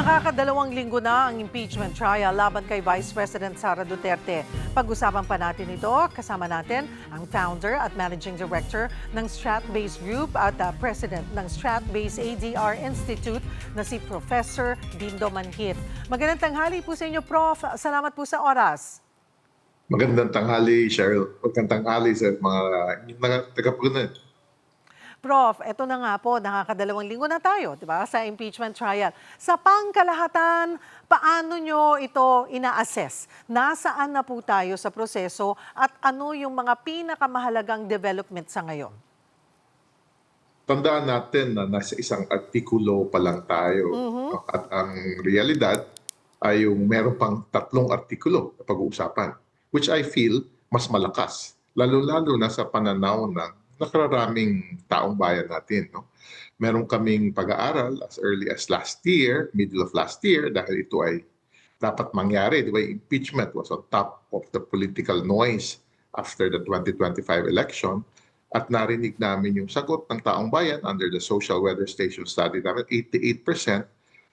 Nakakadalawang linggo na ang impeachment trial laban kay Vice President Sara Duterte. Pag-usapan pa natin ito, kasama natin ang founder at managing director ng Strat-Base Group at president ng Strat-Base ADR Institute na si Professor Dindo Manhit. Magandang tanghali po sa inyo, Prof. Salamat po sa oras. Magandang tanghali, Cheryl. Magandang tanghali sa mga tagapaganood. Prof, eto na nga po, nakakadalawang linggo na tayo, di ba, sa impeachment trial. Sa pangkalahatan, paano nyo ito ina-assess? Nasaan na po tayo sa proseso at ano yung mga pinakamahalagang development sa ngayon? Tandaan natin na nasa isang artikulo pa lang tayo. No? At ang realidad ay yung meron pang 3 artikulo na pag-uusapan, which I feel mas malakas, lalo-lalo na sa pananaw ng nakararaming taong bayan natin. No? Meron kaming pag-aaral as early as last year, middle of last year, dahil ito ay dapat mangyari. Di ba? Impeachment was on top of the political noise after the 2025 election. At narinig namin yung sagot ng taong bayan under the social weather station study namin, 88%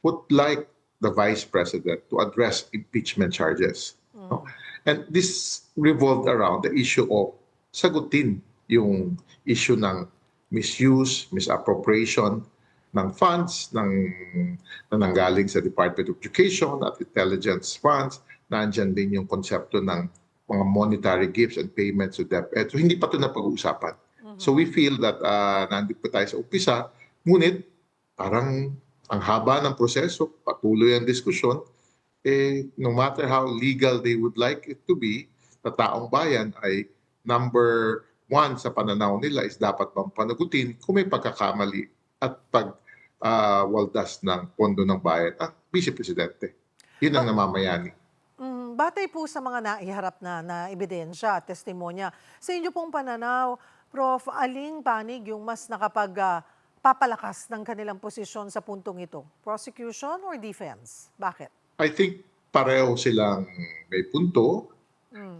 would like the Vice President to address impeachment charges. No? And this revolved around the issue of sagutin yung issue ng misuse, misappropriation ng funds na nanggaling sa Department of Education at Intelligence funds. Nandyan din yung konsepto ng mga monetary gifts and payments to DepEd. So hindi pa ito napag-uusapan. So we feel that nandito pa tayo sa umpisa, ngunit parang ang haba ng proseso, patuloy ang diskusyon, no matter how legal they would like it to be, na taong bayan ay number 1 sa pananaw nila is dapat bang panagutin kung may pagkakamali at pagwaldas ng pondo ng bayan ang Vice Presidente. Yun ang namamayani. Batay po sa mga naiharap na ebidensya at testimonya, sa inyo pong pananaw, Prof, aling panig yung mas papalakas ng kanilang posisyon sa puntong ito? Prosecution or defense? Bakit? I think pareho silang may punto.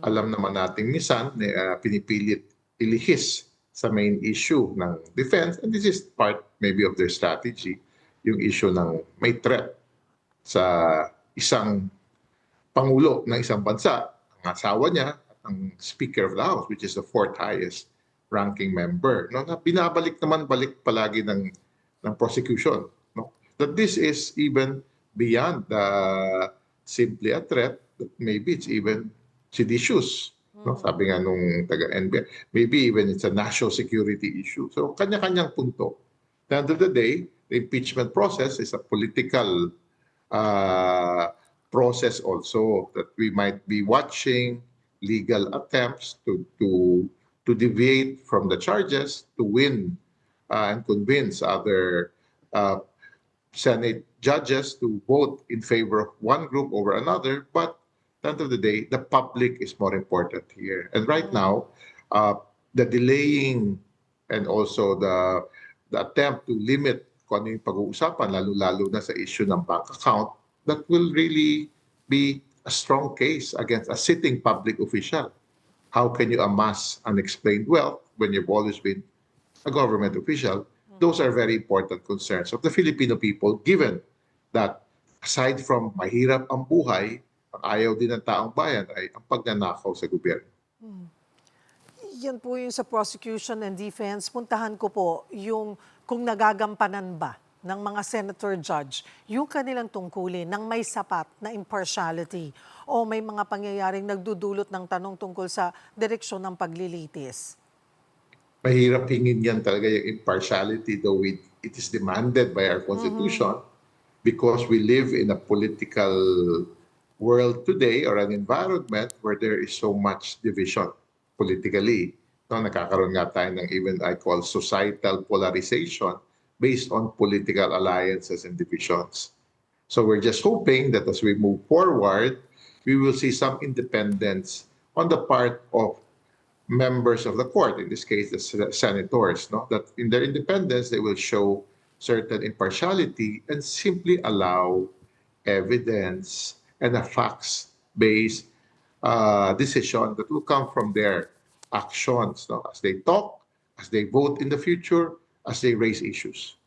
Alam naman natin minsan pinipilit ilihis sa main issue ng defense, and this is part maybe of their strategy, yung issue ng may threat sa isang pangulo ng isang bansa, ang asawa niya at ang Speaker of the House, which is the 4th highest ranking member, no, na binabalik naman balik palagi ng prosecution, no, that this is even beyond simply a threat, that maybe it's even seditious. No, sabi nga nung taga-NBI, maybe even it's a national security issue. So kanya-kanyang punto. At the end of the day, the impeachment process is a political process also, that we might be watching legal attempts to deviate from the charges to win and convince other Senate judges to vote in favor of one group over another. But at the end of the day, the public is more important here. And right now, the delaying and also the attempt to limit kung ano yung pag-uusapan, lalo-lalo na sa issue ng bank account, that will really be a strong case against a sitting public official. How can you amass unexplained wealth when you've always been a government official? Those are very important concerns of the Filipino people, given that aside from mahirap ang buhay, ang ayaw din ng taong bayan ay ang pagnanakaw sa gobyerno. Yan po yung sa prosecution and defense. Puntahan ko po yung kung nagagampanan ba ng mga senator judge yung kanilang tungkulin ng may sapat na impartiality o may mga pangyayaring nagdudulot ng tanong tungkol sa direksyon ng paglilitis. Mahirap hingin yan talaga yung impartiality, though it is demanded by our Constitution, because we live in a political world today, or an environment where there is so much division politically. No, nakakaroon nga tayo ng even I call societal polarization based on political alliances and divisions. So we're just hoping that as we move forward, we will see some independence on the part of members of the court, in this case the senators, no? That in their independence they will show certain impartiality and simply allow evidence and a facts-based decision that will come from their actions, no? As they talk, as they vote in the future, as they raise issues.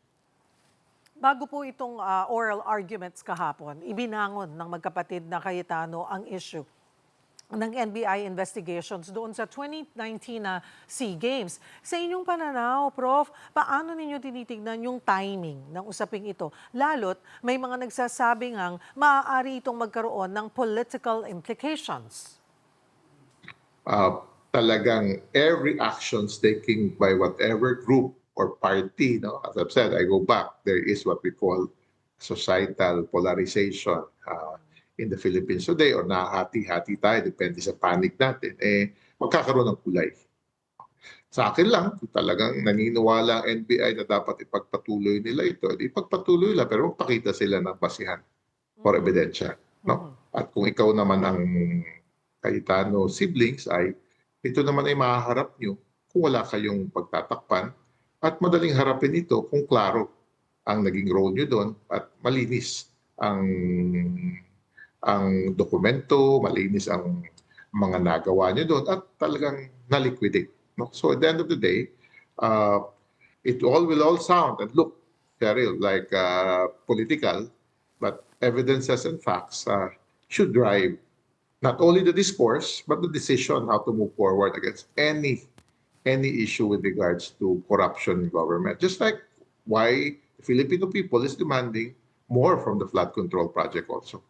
Bago po itong oral arguments kahapon, ibinangon ng magkapatid na Cayetano ang issue ng NBI investigations doon sa 2019 na SEA Games. Sa inyong pananaw, Prof, paano ninyo tinitignan yung timing ng usaping ito? Lalo't may mga nagsasabing ang maaari itong magkaroon ng political implications. Talagang every actions taken by whatever group or party, no? As I've said, I go back, there is what we call societal polarization in the Philippines today, or nahati-hati tayo, depende sa panic natin, magkakaroon ng kulay. Sa akin lang, kung talagang naniniwala ang NBI na dapat ipagpatuloy nila ito, ipagpatuloy nila, pero magpakita sila ng basihan or ebidensya. No? At kung ikaw naman ang Cayetano siblings, ay ito naman ay mahaharap nyo kung wala kayong pagtatakpan, at madaling harapin ito kung klaro ang naging role nyo doon at malinis ang dokumento, malinis ang mga nagawa nyo doon at talagang na-liquidate. No? So at the end of the day, it will all sound and look, Cheryl, like political, but evidences and facts should drive not only the discourse, but the decision how to move forward against any issue with regards to corruption in government. Just like why the Filipino people is demanding more from the flood control project also.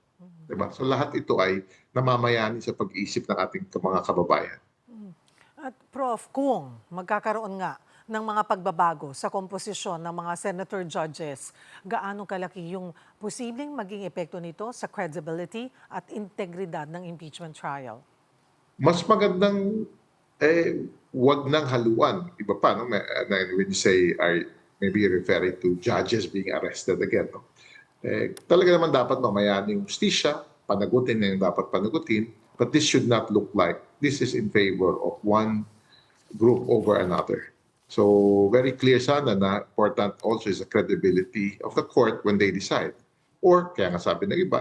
Diba? So lahat ito ay namamayani sa pag-iisip ng ating mga kababayan. At Prof, kung magkakaroon nga ng mga pagbabago sa komposisyon ng mga senator judges, gaano kalaki yung posibleng maging epekto nito sa credibility at integridad ng impeachment trial? Mas magandang wag nang haluan. Iba pa, no? When you say, maybe you're referring to judges being arrested again. No? Talaga naman dapat mamayani yung justisya, panagutin na yung dapat panagutin, but this should not look like this is in favor of one group over another. So very clear sana na important also is the credibility of the court when they decide. Or, kaya nga sabi ng iba,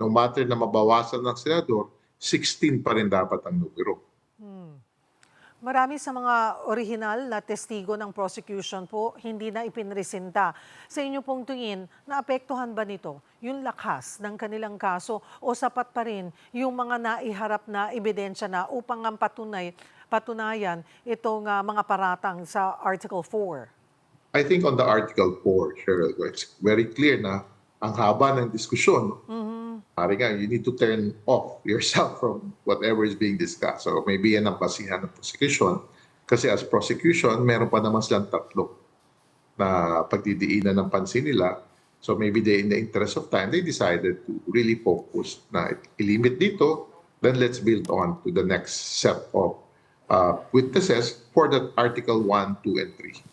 no matter na mabawasan ng senador, 16 pa rin dapat ang numero. Marami sa mga orihinal na testigo ng prosecution po hindi na ipinresinta. Sa inyo pong tingin, naapektuhan ba nito yung lakas ng kanilang kaso o sapat pa rin yung mga naiharap na ebidensya na upang ang patunayan itong mga paratang sa Article 4? I think on the Article 4, Cheryl, it's very clear na ang haba ng diskusyon. Pari nga, you need to turn off yourself from whatever is being discussed. So maybe yan ang basihan ng prosecution. Kasi as prosecution, meron pa naman silang tatlo na pagdidiinan ng pansin nila. So maybe in the interest of time, they decided to really focus na ilimit dito, then let's build on to the next set of witnesses for the Article 1, 2, and 3.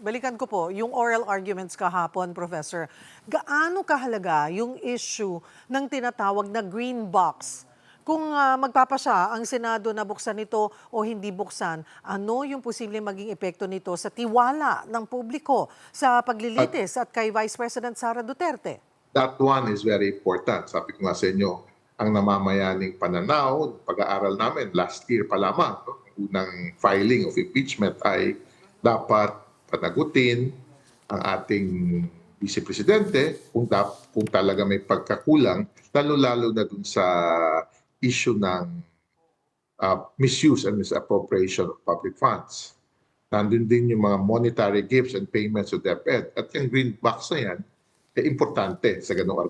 Balikan ko po, yung oral arguments kahapon, Professor, gaano kahalaga yung issue ng tinatawag na green box? Kung magpapasya ang Senado na buksan ito o hindi buksan, ano yung posibleng maging epekto nito sa tiwala ng publiko sa paglilitis at kay Vice President Sara Duterte? That one is very important. Sabi ko nga sa inyo, ang namamayaning pananaw, pag-aaral namin last year pa lamang, no? Unang filing of impeachment ay dapat panagutin ang ating Vice Presidente kung talaga may pagkakulang, lalo-lalo na dun sa issue ng misuse and misappropriation of public funds. Nandun din yung mga monetary gifts and payments to DepEd. At yung green box na yan, importante sa ganong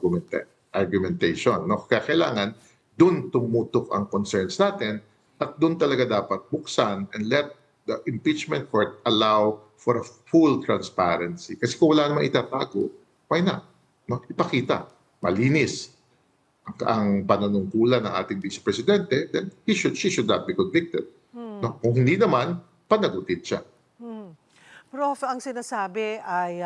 argumentation. No? Kaya kailangan dun tumutok ang concerns natin at dun talaga dapat buksan and let the impeachment court allow for a full transparency. Kasi kung wala namang itatago, why not? No? Ipakita, malinis ang panunungkulan ng ating Vice Presidente, then she should not be convicted. No? Kung hindi naman, panagutin siya. Prof, ang sinasabi ay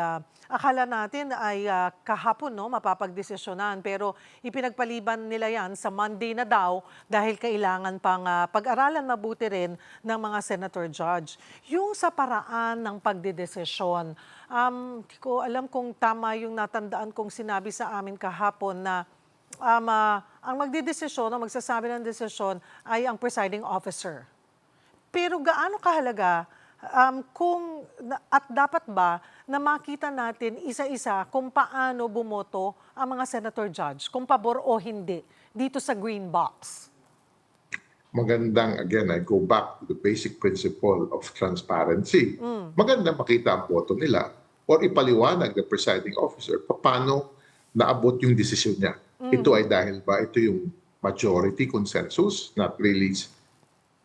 akala natin ay kahapon mapapagdesisyonan pero ipinagpaliban nila yan sa Monday na daw dahil kailangan pang pag-aralan mabuti rin ng mga senator judge. Yung sa paraan ng pagdedesisyon, di ko alam kung tama yung natandaan kong sinabi sa amin kahapon na ang magdedesisyon o magsasabi ng desisyon ay ang presiding officer. Pero gaano kahalaga At dapat ba na makita natin isa-isa kung paano bumoto ang mga senator judge, kung pabor o hindi, dito sa green box? Magandang, again, I go back to the basic principle of transparency. Maganda makita ang boto nila or ipaliwanag ng presiding officer paano naabot yung desisyon niya. Ito ay dahil ba ito yung majority consensus, not really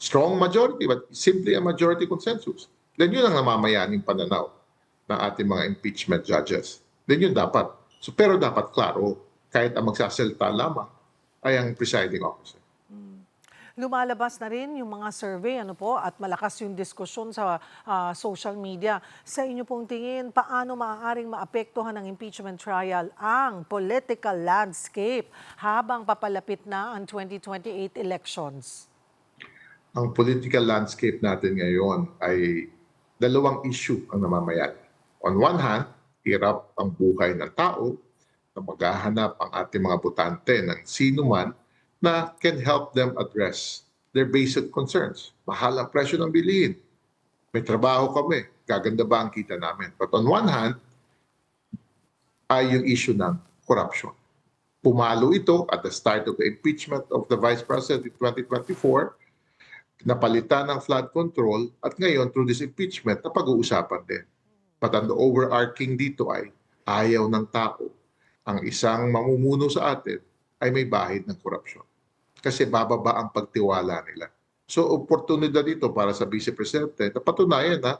strong majority, but simply a majority consensus. Then yun ang namamayaning pananaw ng ating mga impeachment judges. Then yun dapat. So, pero dapat klaro, kahit ang magsasalita lamang ay ang presiding officer. Lumalabas na rin yung mga survey at malakas yung diskusyon sa social media. Sa inyo pong tingin, paano maaaring maapektuhan ng impeachment trial ang political landscape habang papalapit na ang 2028 elections? Ang political landscape natin ngayon ay dalawang issue ang namamayani. On one hand, hirap ang buhay ng tao na maghahanap ang ating mga botante ng sino man na can help them address their basic concerns. Mahal ang presyo ng bilihin. May trabaho kami. Gaganda ba ang kita namin? But on one hand, ay yung issue ng corruption. Pumalo ito at the start of the impeachment of the Vice President in 2024, napalitan ng flood control at ngayon through this impeachment na pag-uusapan din. But ang overarching dito ay ayaw ng tao ang isang mamumuno sa atin ay may bahid ng korupsyon. Kasi bababa ang pagtiwala nila. So, oportunidad dito para sa Vice Presidente na patunayan na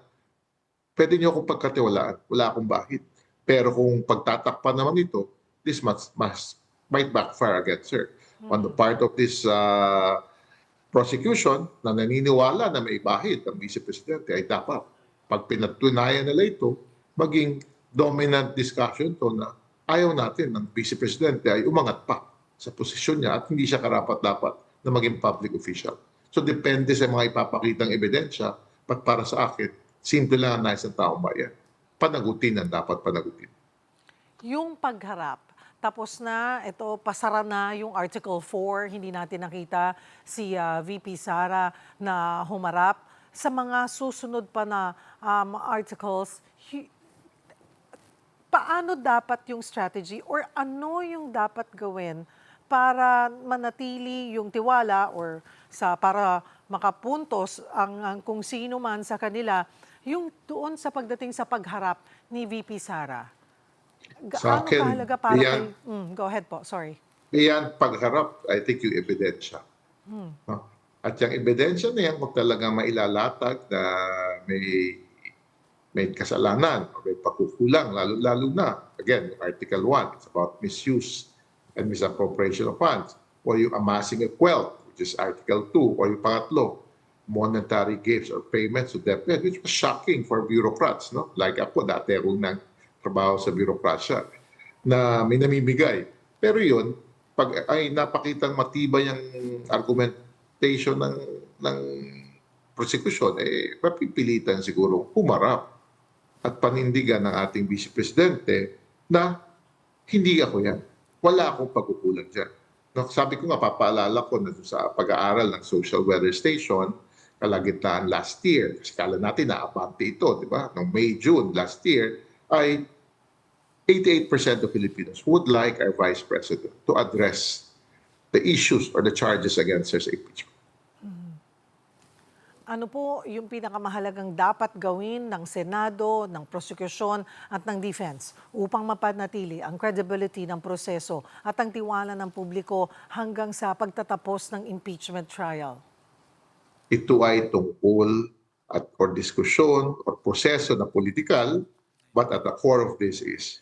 pwede niyo akong pagkatiwalaan, wala akong bahid. Pero kung pagtatakpan naman ito, this might backfire against her. On the part of this prosecution na naniniwala na may bahid ang Vice Presidente ay dapat, pag pinatunayan nila ito, maging dominant discussion to na ayaw natin ng Vice Presidente ay umangat pa sa posisyon niya at hindi siya karapat-dapat na maging public official. So depende sa mga ipapakitang ebidensya, but para sa akin, simple lang ang nais ng taong bayan. Panagutin ang dapat panagutin. Yung pagharap, tapos na, ito, pasara na yung Article 4, hindi natin nakita si VP Sara na humarap. Sa mga susunod pa na articles, paano dapat yung strategy or ano yung dapat gawin para manatili yung tiwala or para makapuntos ang kung sino man sa kanila yung doon sa pagdating sa pagharap ni VP Sara? Sa akin, kahalaga para kay... go ahead po, sorry. Iyan, pagharap, I think yung ebidensya. No? At yung ebidensya na yan, kung talagang mailalatag na may kasalanan o may pagkukulang, lalo na, again, Article 1, it's about misuse and misappropriation of funds, or yung amassing of wealth, which is Article 2, or yung pangatlo, monetary gifts or payments to DepEd, which was shocking for bureaucrats. No? Like ako, dati akong nagtrabaho sa bureaucracia na may namimigay. Pero yun, pag ay napakitang matibay ang argumentation ng prosecution, mapipilitan siguro humarap at panindigan ng ating Vice Presidente na hindi ako yan. Wala akong pagkukulang dyan. No, sabi ko nga, papaalala ko na sa pag-aaral ng Social Weather Station, kalagitnaan last year, kasi kala natin naabante ito, di ba? Noong May, June last year, ay 88% of Filipinos would like our Vice President to address the issues or the charges against her impeachment. Ano po yung pinakamahalagang dapat gawin ng Senado, ng prosecution at ng defense upang mapanatili ang credibility ng proseso at ang tiwala ng publiko hanggang sa pagtatapos ng impeachment trial? Ito ay tungkol or diskusyon or proseso na politikal, but at the core of this is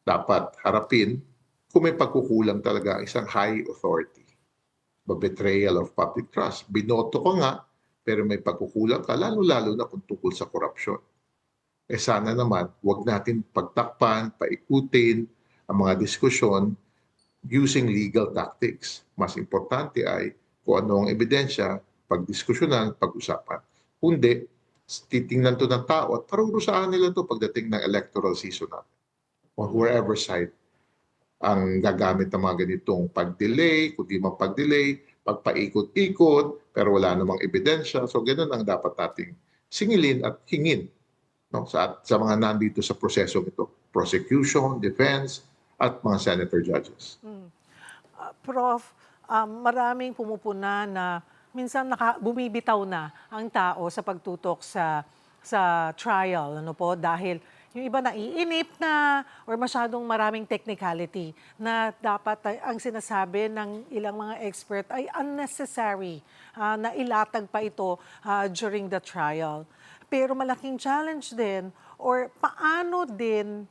dapat harapin kung may pagkukulang talaga ang isang high authority. Betrayal of public trust. Binoto ko nga, pero may pagkukulang ka, lalo-lalo na kung tungkol sa korupsyon. Sana naman, huwag natin pagtakpan, paikutin ang mga diskusyon using legal tactics. Mas importante ay kung ano ang ebidensya, pagdiskusyonan, pag-usapan. Kundi, titingnan to ng tao at parurusahan nila to pagdating ng electoral season natin. On wherever side ang gagamit ng mga ganitong pag-delay, kundi mang pag-delay, pagpaikot-ikot, pero wala namang ebidensya. So, ganun ang dapat nating singilin at hingin, no, sa mga nandito sa prosesong ito, prosecution, defense, at mga senator judges. Prof, maraming pumupuna na minsan bumibitaw na ang tao sa pagtutok sa trial, ano po, dahil yung iba naiinip na or masyadong maraming technicality na dapat ang sinasabi ng ilang mga expert ay unnecessary na ilatag pa ito during the trial. Pero malaking challenge din or paano din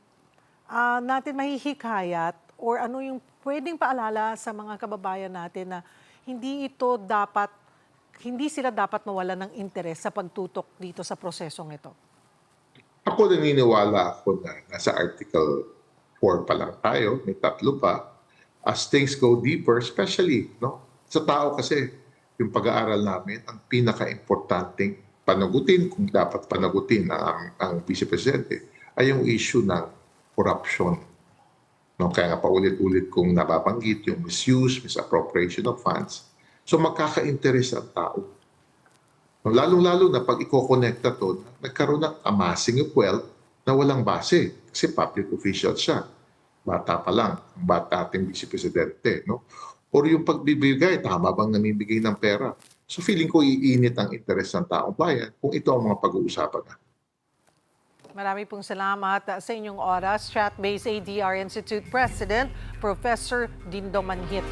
natin mahihikayat or ano yung pwedeng paalala sa mga kababayan natin na hindi sila dapat mawalan ng interes sa pagtutok dito sa prosesong ito? Ako naniniwala ako na nasa Article 4 pa lang tayo, may 3 pa. As things go deeper, especially no, sa tao kasi, yung pag-aaral namin, ang pinaka-importanting panagutin, kung dapat panagutin ang Vice Presidente, ay yung issue ng corruption. No, kaya nga paulit-ulit kong nababanggit yung misuse, misappropriation of funds. So magkaka-interest ang tao. No, lalong-lalo na pag i-connecta to, nagkaroon ng amassing of wealth na walang base. Kasi public official siya. Bata pa lang, ang bata ating Vice Presidente. No? Or yung pagbibigay, tama bang namimigay ng pera? So feeling ko iinit ang interes ng taong bayan kung ito ang mga pag-uusapan na. Marami pong salamat sa inyong oras. Chat-based ADR Institute President, Professor Dindo Manhit.